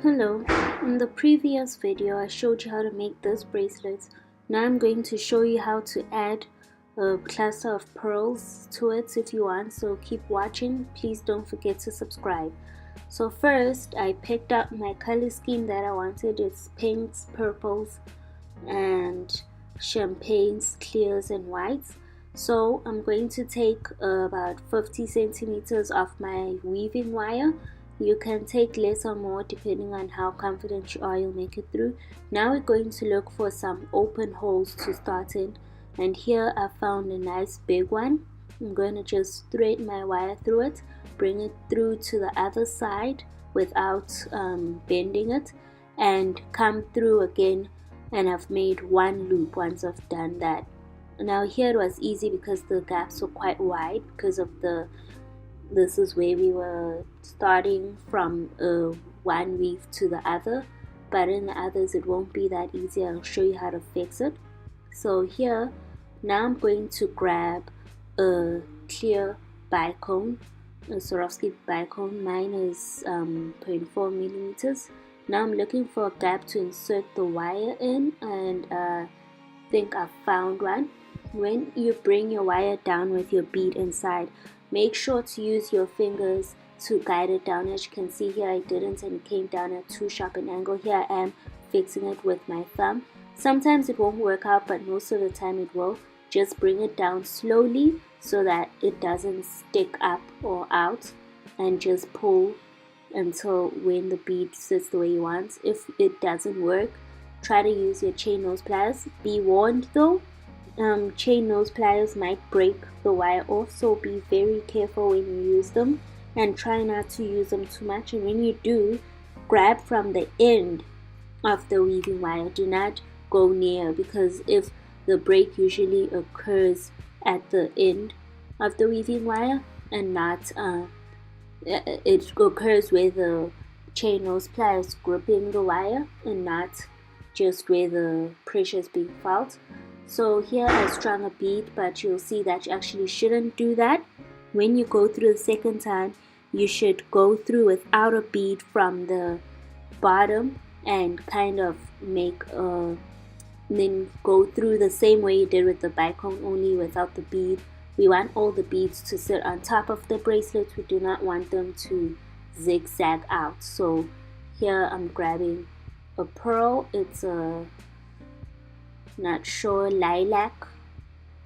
Hello, in the previous video I showed you how to make this bracelet. Now I'm going to show you how to add a cluster of pearls to it if you want, so keep watching. Please don't forget to subscribe. So first I picked out my color scheme that I wanted. It's pinks, purples and champagnes, clears and whites. So I'm going to take about 50 centimeters of my weaving wire. You can take less or more depending on how confident you are you'll make it through. Now we're going to look for some open holes to start in, and here I found a nice big one. I'm going to just thread my wire through it, bring it through to the other side without bending it, and come through again, and I've made one loop once I've done that. Now here it was easy because the gaps were quite wide because of this is where we were starting from one weave to the other, but in the others it won't be that easy. I'll show you how to fix it. So here now I'm going to grab a clear bicone, a Swarovski bicone. Mine is 0.4 millimeters. Now I'm looking for a gap to insert the wire in, and I think I found one. When you bring your wire down with your bead inside, make sure to use your fingers to guide it down. As you can see here, I didn't, and it came down at too sharp an angle. Here I am fixing it with my thumb. Sometimes it won't work out, but most of the time it will. Just bring it down slowly so that it doesn't stick up or out, and just pull until when the bead sits the way you want. If it doesn't work, try to use your chain nose pliers. Be warned though, chain nose pliers might break the wire off, so be very careful when you use them, and try not to use them too much. And when you do, grab from the end of the weaving wire. Do not go near, because if the break usually occurs at the end of the weaving wire and not it occurs where the chain nose pliers is gripping the wire and not just where the pressure is being felt. So here I strung a bead, but you'll see that you actually shouldn't do that. When you go through the second time, you should go through without a bead from the bottom and kind of then go through the same way you did with the bicone, only without the bead. We want all the beads to sit on top of the bracelet. We do not want them to zigzag out. So here I'm grabbing a pearl. It's a not sure lilac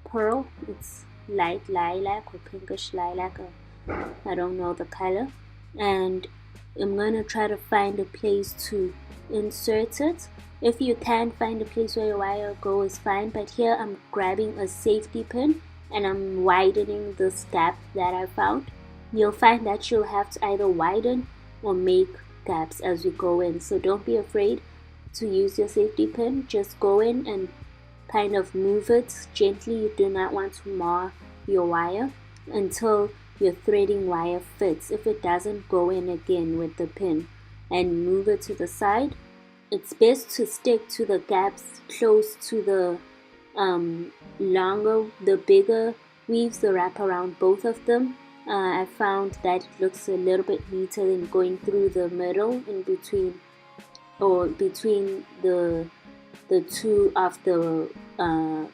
pearl. It's light lilac or pinkish lilac. I don't know the color. And I'm going to try to find a place to insert it. If you can find a place where your wire goes, fine, but here I'm grabbing a safety pin and I'm widening this gap that I found. You'll find that you'll have to either widen or make gaps as you go in, so don't be afraid to use your safety pin. Just go in and kind of move it gently. You do not want to mar your wire until your threading wire fits. If it doesn't, go in again with the pin and move it to the side. It's best to stick to the gaps close to the the bigger weaves, the wrap around both of them. I found that it looks a little bit neater than going through the middle in between, or between the two of the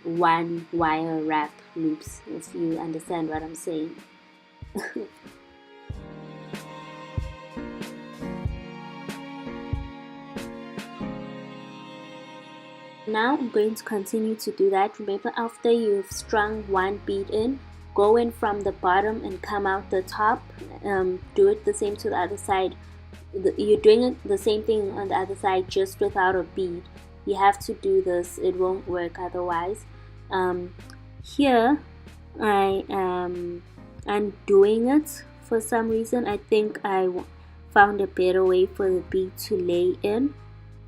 one wire wrap loops, if you understand what I'm saying. Now I'm going to continue to do that. Remember, after you've strung one bead in, go in from the bottom and come out the top. Do it the same to the other side. You're doing it the same thing on the other side, just without a bead. You have to do this, it won't work otherwise. Here I am undoing it for some reason. I think I found a better way for the bead to lay in,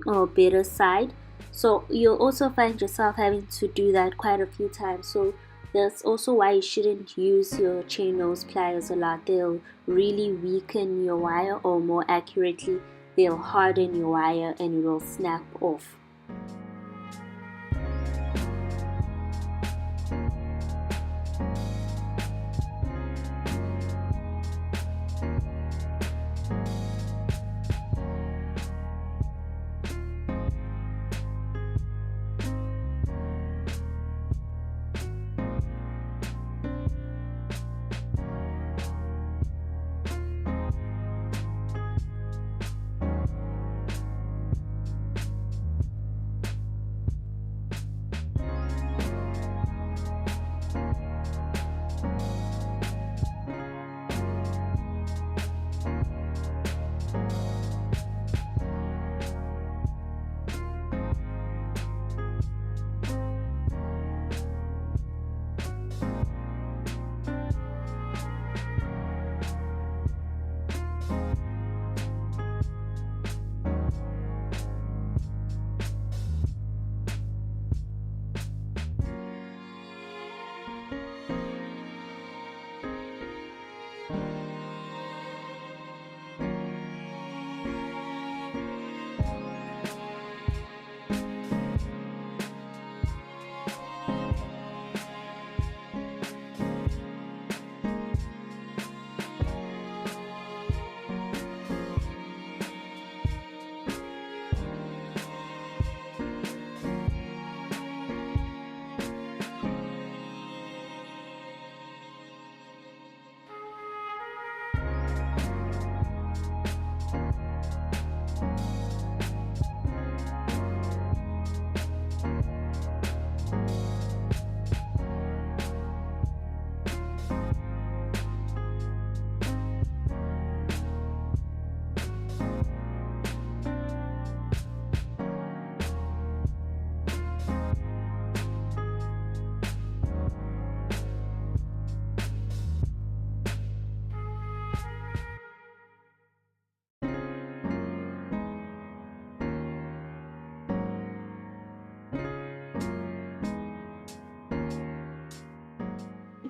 or a better side. So you'll also find yourself having to do that quite a few times. So that's also why you shouldn't use your chain nose pliers a lot. They'll really weaken your wire, or more accurately, they'll harden your wire and it will snap off.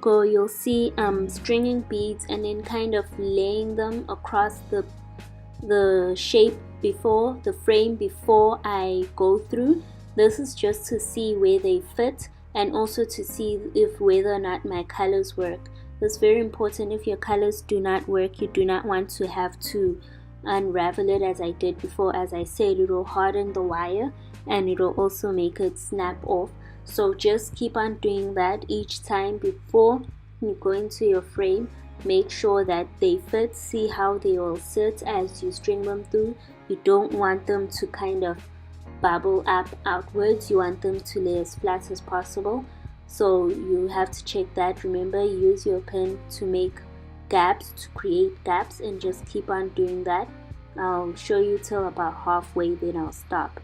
go, you'll see stringing beads and then kind of laying them across the shape before the frame before I go through. This is just to see where they fit and also to see if whether or not my colors work. That's very important. If your colors do not work, you do not want to have to unravel it as I did before. As I said, it will harden the wire and it will also make it snap off. So just keep on doing that each time before you go into your frame. Make sure that they fit. See how they will sit as you string them through. You don't want them to kind of bubble up outwards. You want them to lay as flat as possible. So you have to check that. Remember, use your pen to make gaps, to create gaps, and just keep on doing that. I'll show you till about halfway, then I'll stop.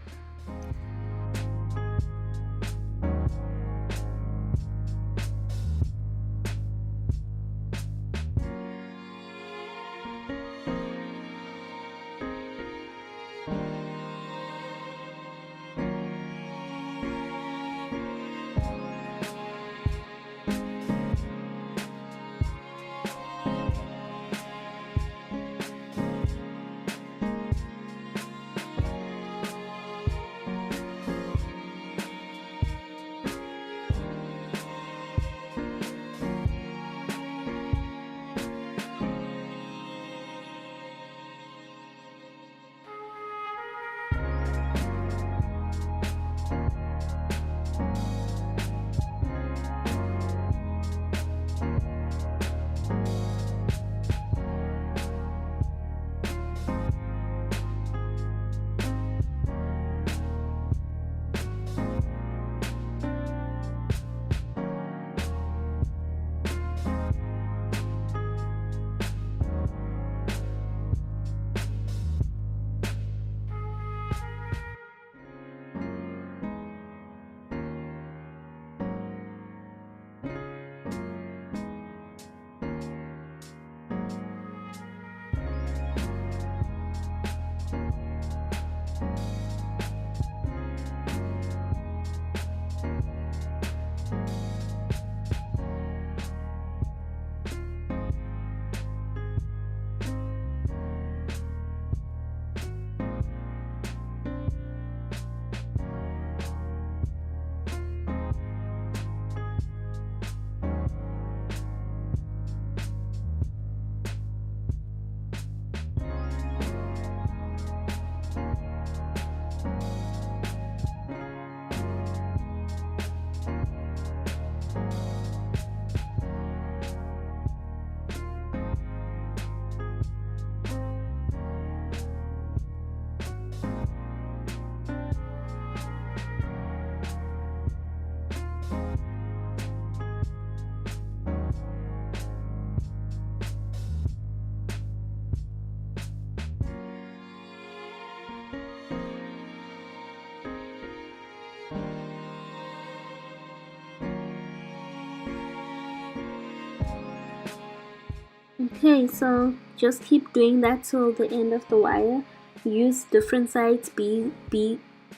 Okay, so just keep doing that till the end of the wire. Use different sized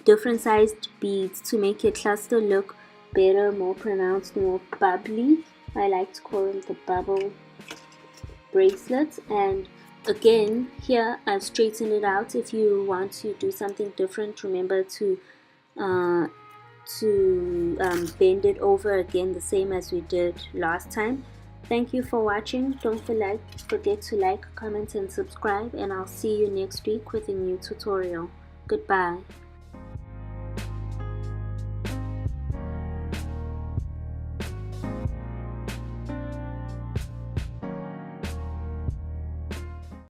different sized beads to make your cluster look better, more pronounced, more bubbly. I like to call them the bubble bracelets. And again, here I've straightened it out. If you want to do something different, remember to bend it over again, the same as we did last time. Thank you for watching. Don't forget to like, comment, and subscribe, and I'll see you next week with a new tutorial. Goodbye.